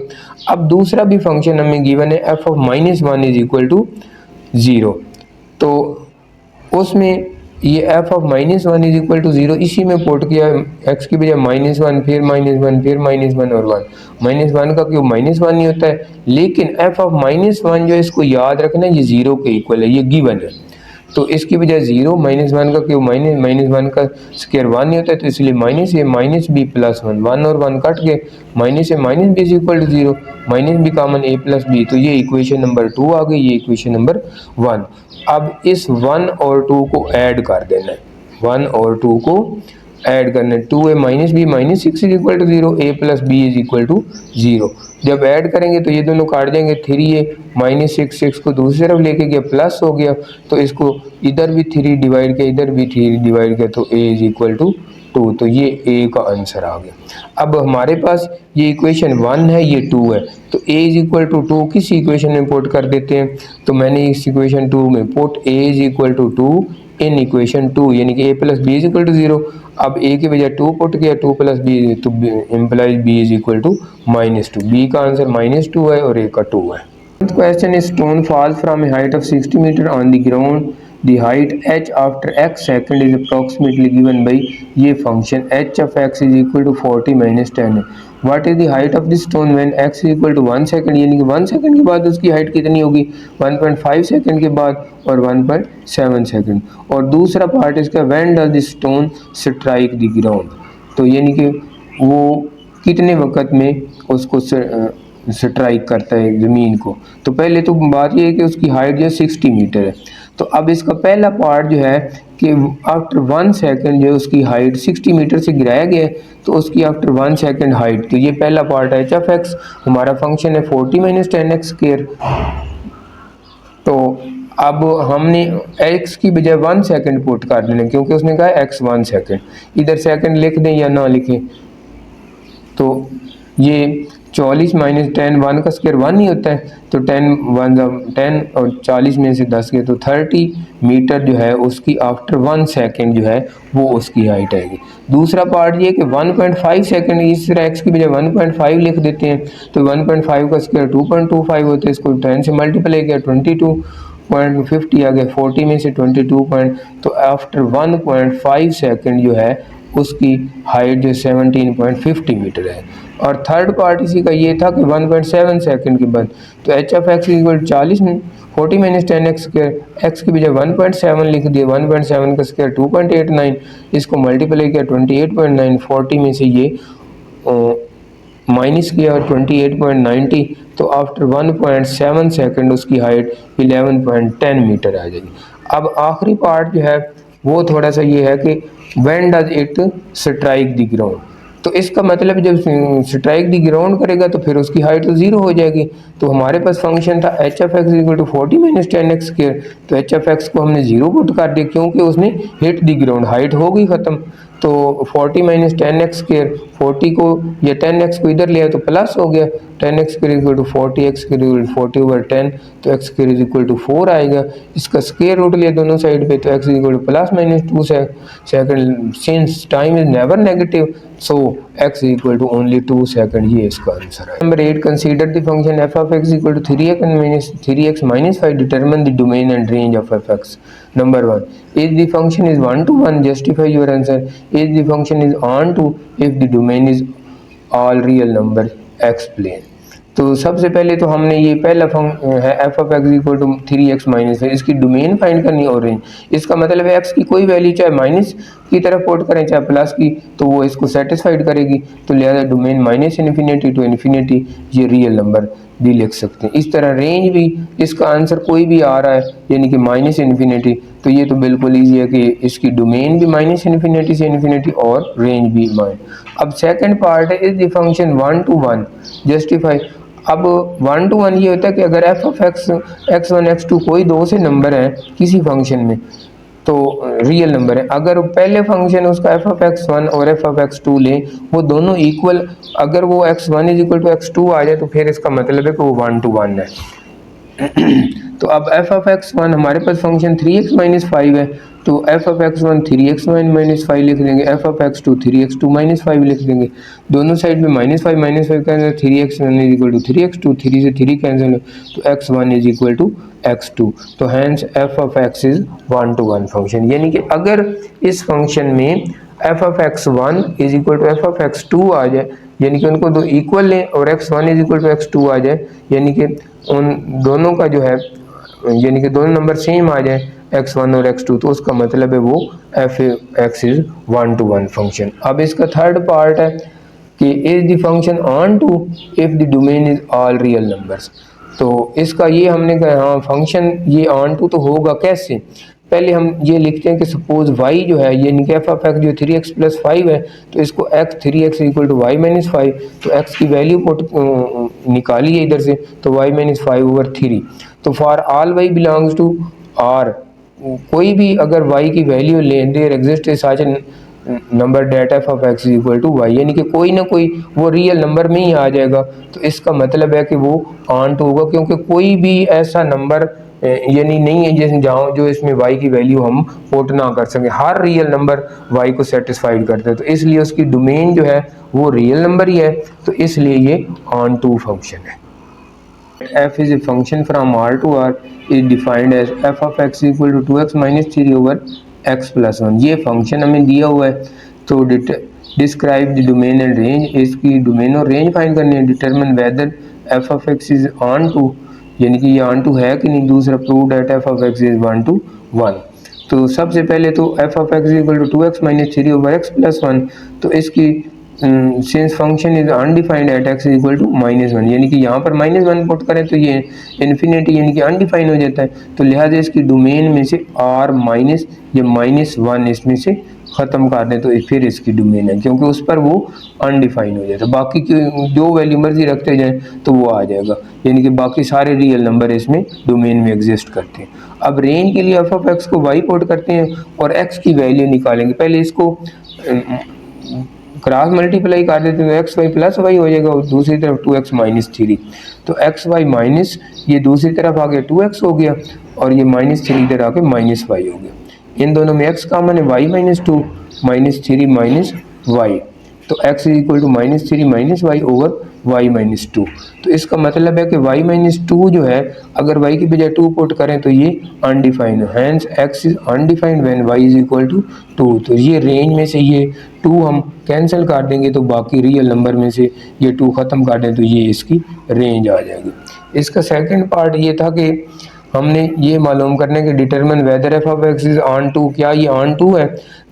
अब दूसरा भी फंक्शन हमें गिवन है f of -1 is equal to 0, तो उसमें ये f of -1 is equal to 0 इसी में पुट किया, x की बजाय -1 फिर -1 फिर -1 और 1, -1 का क्यों -1 ही होता है, लेकिन f ऑफ -1 जो है इसको याद रखना ये 0 के इक्वल है, ये गिवन है, तो इसकी बजाय 0, -1 का क्यों -1 का स्क्वायर 1 नहीं होता है, तो इसलिए minus a minus b plus 1, 1 और 1 कट गए, minus a minus b is equal to 0, minus b common a plus b, तो ये इक्वेशन नंबर 2 आ गई, ये इक्वेशन नंबर 1। अब इस 1 और 2 को ऐड कर देना है, 1 और 2 को ऐड करना है, 2 A minus B -6 is equal to 0, A plus B is equal to 0। जब ऐड करेंगे तो ये दोनों काट जाएंगे, 3 ए -6 को दूसरी तरफ लेके गया प्लस हो गया, तो इसको इधर भी 3 डिवाइड किया इधर भी 3 डिवाइड किया, तो ए इज इक्वल टू 2, तो ये ए का आंसर आ गया। अब हमारे पास ये इक्वेशन 1 है, ये 2 है, तो ए इज इक्वल टू 2 किस इक्वेशन में पुट कर देते हैं, तो मैंने इस इक्वेशन 2 में put a is equal to 2 in equation 2, यानी कि a plus B is equal to 0। अब a के बजाय 2 पुट किया, 2 प्लस बी तो implies b is equal to -2, b का आंसर -2 है और a का 2 है। Question is stone falls from a height of 60 metre on the ground, the height h after x second is approximately given by ये function h of x is equal to 40 minus 10 है। What is the height of the stone when x is equal to 1 second, यानी कि 1 second के बाद उसकी height कितनी होगी, 1.5 second के बाद और 1.7 सेकंड। और दूसरा पार्ट इसका when does the stone strike the ground, तो यानी कि वो कितने वक्त में उसको स्ट्राइक करता है ज़मीन को। तो पहले तो बात ये है कि उसकी हाइट जो 60 मीटर है, तो अब इसका पहला पार्ट जो है कि आफ्टर 1 सेकंड जो उसकी हाइट 60 मीटर से गिराया गया है, तो उसकी आफ्टर 1 सेकंड हाइट, तो ये पहला पार्ट है एच ऑफ एक्स, हमारा फंक्शन है 40 - 10x स्क्वायर। तो अब हमने x की बजाय 1 सेकंड पुट कर देना, क्योंकि उसने कहा x 1 सेकंड, इधर सेकंड लिख दें या ना लिखें, तो ये 40 - 10, 1 का स्क्वायर 1 ही होता है, तो 10 1 10 और 40 में से 10 गए, तो 30 मीटर जो है उसकी आफ्टर 1 सेकंड जो है वो उसकी हाइट आएगी। दूसरा पार्ट ये कि 1.5 सेकंड, इस तरह x की बजाय 1.5 लिख देते हैं, तो 1.5 का स्क्वायर 2.25 होता है, इसको 10 से मल्टीप्लाई किया 22.50 आ गया, 40 में से 22 पॉइंट, तो आफ्टर 1.5 सेकंड जो है उसकी हाइट जो 17.50 मीटर है। और थर्ड पार्ट इसी का ये था कि 1.7 सेकंड के बाद, तो h of x equal 40 40 - 10x square, x की बजाय 1.7 लिख दिया, 1.7 का स्क्वायर 2.89, इसको मल्टीप्लाई किया 28.9, 40 में से ये माइनस किया और 28.90, तो आफ्टर 1.7 सेकंड उसकी हाइट 11.10 मीटर आ जाएगी। अब आखिरी पार्ट जो है वो थोड़ा सा ये है कि when does it strike the ground, तो इसका मतलब जब स्ट्राइक द ग्राउंड करेगा तो फिर उसकी हाइट तो 0 हो जाएगी। तो हमारे पास फंक्शन था h of x equal to 40 - 10x square, तो एच ऑफ एक्स को हमने 0 पुट कर दिया क्योंकि उसने हिट द ग्राउंड, हाइट हो गई ख़त्म। तो 40 - 10x स्क्वायर, 40 को या 10x को इधर लिया तो प्लस हो गया, 10x square equal to 40x square equal to 40/10, तो x square is equal to 4 आएगा। इसका स्क्वायर रूट लिया दोनों साइड पे, तो x equal to +-2 second, since time is never negative so x equal to only 2 second, ये इसका answer है। Number 8, consider the function f of x equal to 3x - 5, determine the domain and range of f x। Number 1, if the function is 1 to 1, justify your answer. If the function is on to, if the domain is all real number, explain. तो सबसे पहले तो हमने ये पहला है f of x equal to 3x - 5, इसकी domain find करनी और रेंज। इसका मतलब है x की कोई वैल्यू चाहे माइनस की तरफ पुट करें चाहे प्लस की, तो वो इसको सेटिस्फाइड करेगी, तो लिहाजा डोमेन -∞ to ∞, ये रियल नंबर भी लिख सकते हैं। इस तरह रेंज भी, इसका आंसर कोई भी आ रहा है यानी कि -∞, तो ये तो बिल्कुल ईजी है कि इसकी डोमेन भी -∞ से ∞ और रेंज भी अब सेकंड पार्ट है is the function 1 to 1 justify. अब 1 to 1 ये होता है कि अगर f of x, x1 x2 कोई दो से नंबर है किसी फंक्शन में, तो रियल नंबर है। अगर पहले फंक्शन उसका एफ ऑफ एक्स वन और एफ ऑफ एक्स टू लें, वो दोनों इक्वल, अगर वो X one is equal to X two आ जाए तो फिर इसका मतलब है कि वो 1 to 1 है। तो अब एफ ऑफ एक्स वन हमारे पास फंक्शन 3x माइनस फाइव है, तो F of x one 3x minus five लिख देंगे, f of x two 3x2 minus five लिख देंगे। दोनों साइड में minus five cancel, 3x1 is equal to 3x2, 3 से 3 कैंसिल, तो x1 is equal to x2। तो hence F of x is 1 to 1 function. यानी कि अगर इस फंक्शन में F of x one is equal to F of x two आ जाए, यानी कि उनको दो इक्वल लें और X one is equal to X two आ जाए, यानी कि उन दोनों का जो है, यानी कि दोनों नंबर सेम आ जाए x1 और x2, तो उसका मतलब है वो f x is 1 to 1 function. अब इसका थर्ड पार्ट है कि is the function onto if the domain is all real numbers. तो इसका ये हमने कहा हाँ फंक्शन ये ऑन टू तो होगा कैसे। पहले हम ये लिखते हैं कि सपोज y जो है, यानी कि एफ ऑफ एक्स जो 3x प्लस फाइव है, तो इसको x 3x equal to y minus five, तो x की वैल्यू पुट निकाली है इधर से, तो y minus five over three. तो for all y belongs to r, कोई भी अगर y की वैल्यू लें, there exist such number that f of x equal to y, यानी कि कोई ना कोई वो रियल नंबर में ही आ जाएगा। तो इसका मतलब है कि वो ऑन टू होगा, क्योंकि कोई भी ऐसा नंबर यानी नहीं है जिस जहाँ जो इसमें y की वैल्यू हम पुट ना कर सकें, हर रियल नंबर y को सेटिस्फाइड करते हैं, तो इसलिए उसकी डोमेन जो है वो रियल नंबर ही है, तो इसलिए ये ऑन टू फंक्शन है। f is a function from R to R is defined as f of x equal to 2x minus 3 over x plus 1। ये फंक्शन हमें दिया हुआ है, तो describe the domain and range, इसकी डोमेन और range find करनी है। Determine whether f of x is on to, यानी कि ये ऑन टू है कि नहीं। दूसरा prove that f of x is 1 to 1। तो सबसे पहले तो f of x equal to 2x minus three over x plus one, तो इसकी since function is undefined at x equal to minus one, यानी कि यहाँ पर माइनस वन पुट करें तो ये इन्फिनिटी यानी कि अनडिफाइंड हो जाता है, तो लिहाजा इसकी डोमेन में से r माइनस या माइनस वन इसमें से ख़त्म कर दें तो फिर इसकी डोमेन है, क्योंकि उस पर वो अनडिफाइंड हो जाता है। बाकी की जो वैल्यू मर्जी रखते जाएं तो वो आ जाएगा, यानी कि बाकी सारे रियल नंबर इसमें डोमेन में एग्जिस्ट करते हैं। अब रेंज के लिए एफ ऑफ एक्स को वाई पुट करते हैं और एक्स की वैल्यू निकालेंगे। पहले इसको क्रॉस मल्टीप्लाई कर देते हैं तो एक्स वाई प्लस वाई हो जाएगा, और दूसरी तरफ 2x माइनस थ्री, तो एक्स वाई माइनस ये दूसरी तरफ आ गया 2x हो गया, और ये माइनस थ्री इधर आके माइनस वाई हो गया। इन दोनों में x कॉमन है, y minus two minus three minus y, तो x is equal to minus three minus y over y minus two. तो इसका मतलब है कि y माइनस टू जो है, अगर y की बजाय टू पुट करें तो ये अनडिफाइंड है, hence x is undefined when y is equal to two. तो ये रेंज में से ये टू हम कैंसिल कर देंगे, तो बाकी रियल नंबर में से ये टू ख़त्म कर दें तो ये इसकी रेंज आ जाएगी। इसका सेकंड पार्ट ये था कि हमने ये मालूम करने के determine whether f of x is onto, क्या ये ऑन टू है।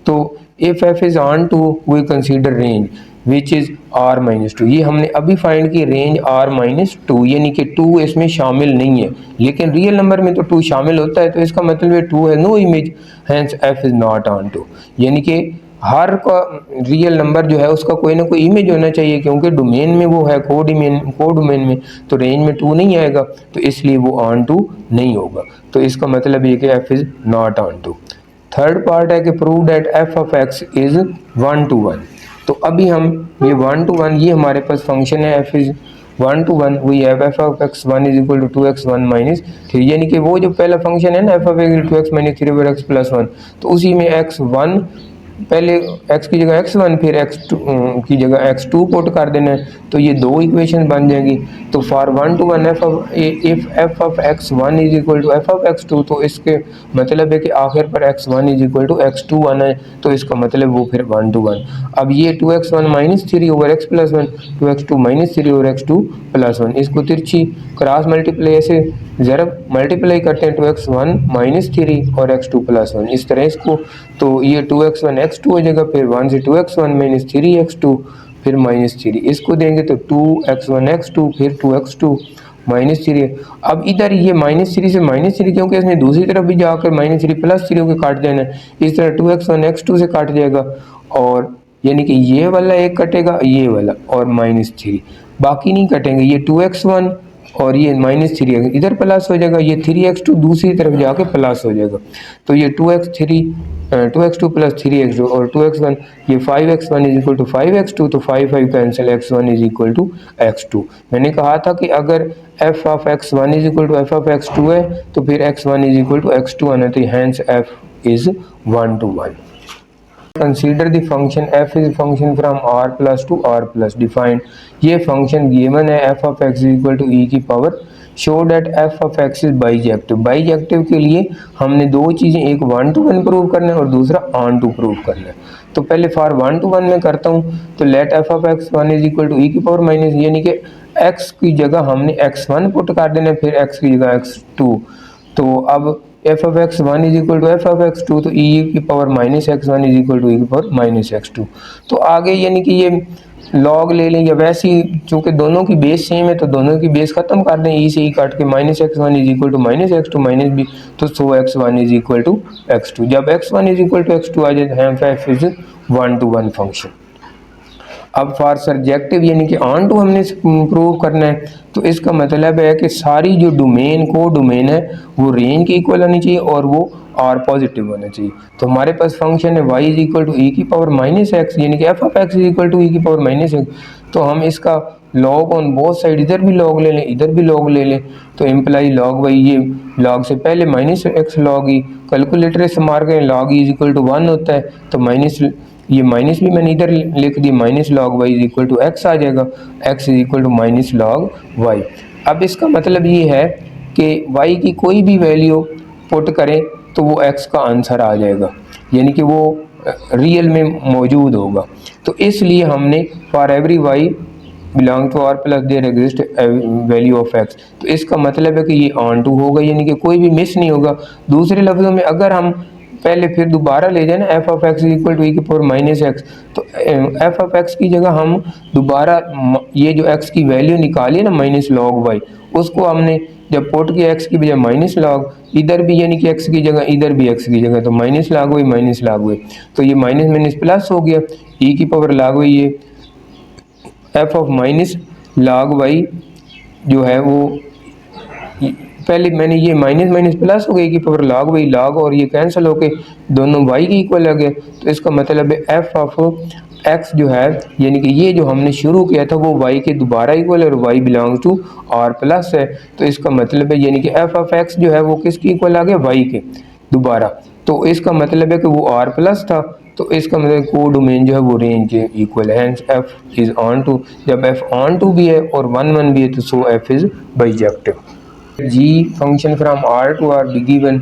तो if f is onto we consider range which is R minus two. ये हमने अभी फाइंड की रेंज आर माइनस टू, यानी कि टू इसमें शामिल नहीं है, लेकिन रियल नंबर में तो टू शामिल होता है, तो इसका मतलब है टू है no image, hence f is not onto. यानी कि हर का रियल नंबर जो है उसका कोई ना कोई इमेज होना चाहिए, क्योंकि डोमेन में वो है को डोमेन में, तो रेंज में टू नहीं आएगा, तो इसलिए वो ऑन टू नहीं होगा। तो इसका मतलब ये कि f is not onto. Third part है कि prove that f of x is 1 to 1। तो अभी हम ये 1 to 1 ये हमारे पास फंक्शन है, f is 1 to 1, we have f of x 1 is equal to 2x1 minus three, यानी कि वो जो पहला फंक्शन है ना f of x 2x minus three over x plus one, तो उसी में x1 पहले x की जगह x1 फिर x2 की जगह x2 पुट कर देना है, तो ये दो इक्वेशन बन जाएंगी। तो for 1 to 1 if f of x1 is equal to F of x2, तो इसके मतलब है कि आखिर पर x1 is equal to x2 आना है, तो इसका मतलब वो फिर 1 to 1। अब ये 2x1 minus three over x plus one, 2x2 minus three over x2 plus one, इसको तिरछी क्रॉस मल्टीप्लाई ऐसे ज़रब मल्टीप्लाई करते हैं 2x1 माइनस थ्री और x2 प्लस वन, इस तरह इसको, तो ये 2x1 x2 हो जाएगा, फिर 1 से 2x1 माइनस थ्री x2 फिर माइनस थ्री, इसको देंगे तो 2x1 x2 फिर 2x2 माइनस थ्री। अब इधर ये माइनस थ्री से माइनस थ्री, क्योंकि इसने दूसरी तरफ भी जाकर माइनस थ्री प्लस थ्री होकर काट देना है, इस तरह 2x1 x2 से काट जाएगा, और यानी कि ये वाला एक कटेगा ये वाला और माइनस थ्री, बाकी नहीं कटेंगे। ये 2x1 और ये -3x इधर प्लस हो जाएगा, ये 3x2 दूसरी तरफ जाके प्लस हो जाएगा। तो ये 2x2 प्लस 3x2 और 2x1, ये 5x1 is equal to 5x2, तो 5 cancel, x1 is equal to x2। मैंने कहा था कि अगर f of x1 is equal to f of x2 है तो फिर x1 is equal to x2 आना चाहिए, hence f is 1 to 1। Consider the function f is a function from r plus to r plus defined। ये function given है f of x is equal to e की power, show that f of x is bijective। bijective के लिए हमने दो चीज़ें, एक 1 to 1 prove करना है और दूसरा on to प्रूव करना है। तो पहले फॉर 1 to 1 में करता हूँ, तो let f of x1 is equal to e की पावर माइनस, यानी कि x की जगह हमने x1 पुट कर देना है, फिर x की जगह x2। तो अब f of x1 is equal to f of x2, तो e की power minus x1 is equal to e की पावर माइनस x2। तो आगे यानी कि ये लॉग ले लें, या वैसे ही चूँकि दोनों की बेस सेम है तो दोनों की बेस खत्म कर दें, e से e काट के minus x1 is equal to minus x2 minus b, तो सो x1 is equal to x2। जब x1 is equal to x2 आ जाए तो f इज 1 to 1 फंक्शन। अब फॉर सर्जेक्टिव यानी कि ऑन टू हमने प्रूव करना है, तो इसका मतलब है कि सारी जो डोमेन को डोमेन है वो रेंज के इक्वल होनी चाहिए और वो आर पॉजिटिव होना चाहिए। तो हमारे पास फंक्शन है y is equal to e की पावर माइनस एक्स, यानी कि f of x is equal to e की पावर माइनस एक्स। तो हम इसका लॉग ऑन बोथ साइड, इधर भी लॉग ले लें इधर भी लॉग ले लें, तो इम्प्लाई लॉग y, ये लॉग से पहले minus x log e, calculator से मार गए log e is equal to 1 होता है, तो माइनस, ये माइनस भी मैंने इधर लिख दी, minus log y is equal to x आ जाएगा, x is equal to minus log y. अब इसका मतलब ये है कि वाई की कोई भी वैल्यू पुट करें तो वो एक्स का आंसर आ जाएगा, यानी कि वो रियल में मौजूद होगा। तो इसलिए हमने for every y belong to R plus there exist value of x, तो इसका मतलब है कि ये ऑन टू होगा, यानी कि कोई भी मिस नहीं होगा। दूसरे लफ्ज़ों में अगर हम पहले फिर दोबारा ले जाए ना f of x equal to e की पावर माइनस एक्स, तो f ऑफ x की जगह हम दोबारा ये जो x की वैल्यू निकाली ना माइनस लॉग वाई, उसको हमने जब पुट किया x की बजाय माइनस लॉग, इधर भी यानी कि x की जगह इधर भी x की जगह, तो minus log y minus log y, तो ये माइनस माइनस प्लस हो गया, e की पावर लॉग वाई, ये f of minus log y जो है वो पहले मैंने ये माइनस माइनस प्लस हो गई की पावर लॉग वाई लॉग, और ये कैंसिल होके दोनों y के इक्वल आ गए। तो इसका मतलब है f ऑफ x जो है, यानी कि ये जो हमने शुरू किया था वो y के दोबारा इक्वल है और y belongs to r plus है। तो इसका मतलब है यानी कि f ऑफ x जो है वो किसके इक्वल आ गया, y के दोबारा। तो इसका मतलब है कि वो r प्लस था, तो इसका मतलब को डोमेन जो है वो रेंज के इक्वल है, hence f is onto. जब f ऑन टू भी है और 1 1 भी है तो so f is bijective. g function from r to r डी गिवन,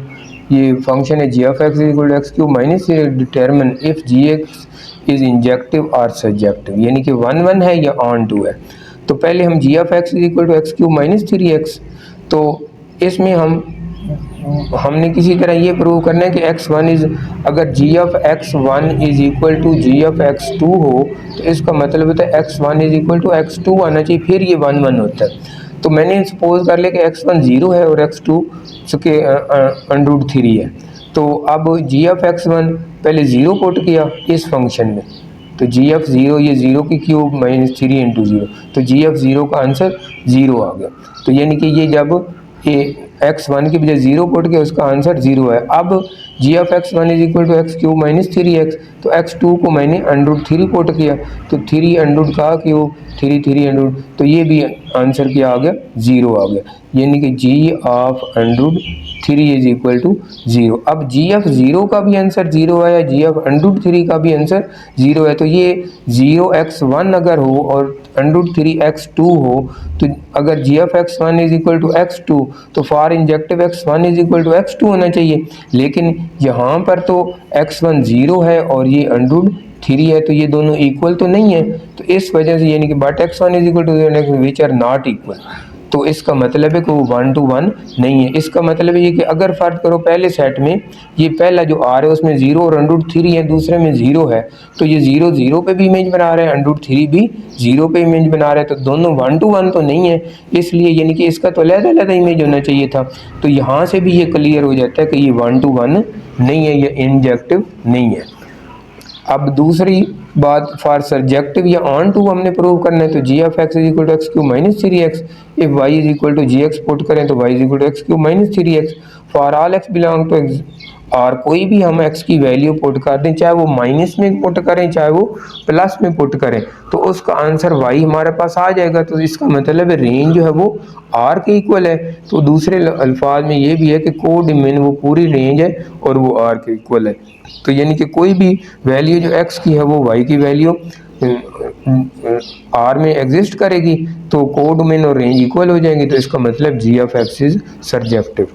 ये फंक्शन है g of x equal to x cube minus determine if gx is injective और सब्जेक्टिव, यानी कि 1 1 है या ऑन टू है। तो पहले हम g of x equal to x cube minus 3x, तो इसमें हमने किसी तरह ये प्रूव करना है कि x1 इज, अगर g of x1 is equal to g of x2 हो तो इसका मतलब होता है x1 is equal to x2 आना चाहिए, फिर ये 1 1 होता है। तो मैंने सपोज कर लिया कि x1 0 है और x2 के √3 है। तो अब g ऑफ x1 पहले 0 पुट किया इस फंक्शन में, तो g ऑफ 0 ये 0 की क्यूब माइनस 3 इंटू 0, तो g ऑफ 0 का आंसर 0 आ गया। तो यानी कि ये जब ये x1 की बजाय 0 पुट किया उसका आंसर 0 है। अब g of x1 is equal to x cube minus 3x, तो x2 को मैंने √3 पुट किया, तो 3 अंडर का क्यूब 3 3 अंडर, तो ये भी आंसर क्या आ गया, 0 आ गया, यानी कि g of √3 is equal to 0। अब g ऑफ 0 का भी आंसर 0 है, g ऑफ √3 का भी आंसर 0 है। तो ये 0x1 अगर हो और √3x2 हो, तो अगर g of x1 is equal to x2 तो for injective x1 is equal to x2 होना चाहिए, लेकिन यहाँ पर तो x1 0 है और ये √3 है, तो ये दोनों इक्वल तो नहीं है। तो इस वजह से यानी कि but x1 is equal to which are not equal, तो इसका मतलब है कि वो 1 to 1 नहीं है। इसका मतलब ये कि अगर फर्क करो पहले सेट में ये पहला जो आ रहा है उसमें 0 और √3 है, दूसरे में 0 है, तो ये 0 0 पे भी इमेज बना रहा है, √3 भी 0 पे इमेज बना रहा है, तो दोनों 1 to 1 तो नहीं है। इसलिए यानी कि इसका तो अलग-अलग इमेज होना चाहिए था। तो यहाँ से भी ये क्लियर हो जाता है कि ये 1 to 1 नहीं है, ये इंजेक्टिव नहीं है। अब दूसरी बात फॉर सर्जेक्टिव या ऑन टू हमने प्रूव करना है तो g of x is equal to x cube minus three x. If y is equal to g x put करें तो y is equal to x cube minus three x. For all x belong to x, और कोई भी हम x की value put कर दें, चाहे वो माइनस में पुट करें चाहे वो प्लस में पुट करें, तो उसका आंसर y हमारे पास आ जाएगा। तो इसका मतलब है रेंज जो है वो r के इक्वल है। तो दूसरे अल्फाज में ये भी है कि कोडोमेन वो पूरी रेंज है और वो r के इक्वल है। तो यानी कि कोई भी वैल्यू जो x की है वो y की वैल्यू r में एग्जिस्ट करेगी, तो कोडोमेन और रेंज इक्वल हो जाएंगी। तो इसका मतलब g of x is surjective.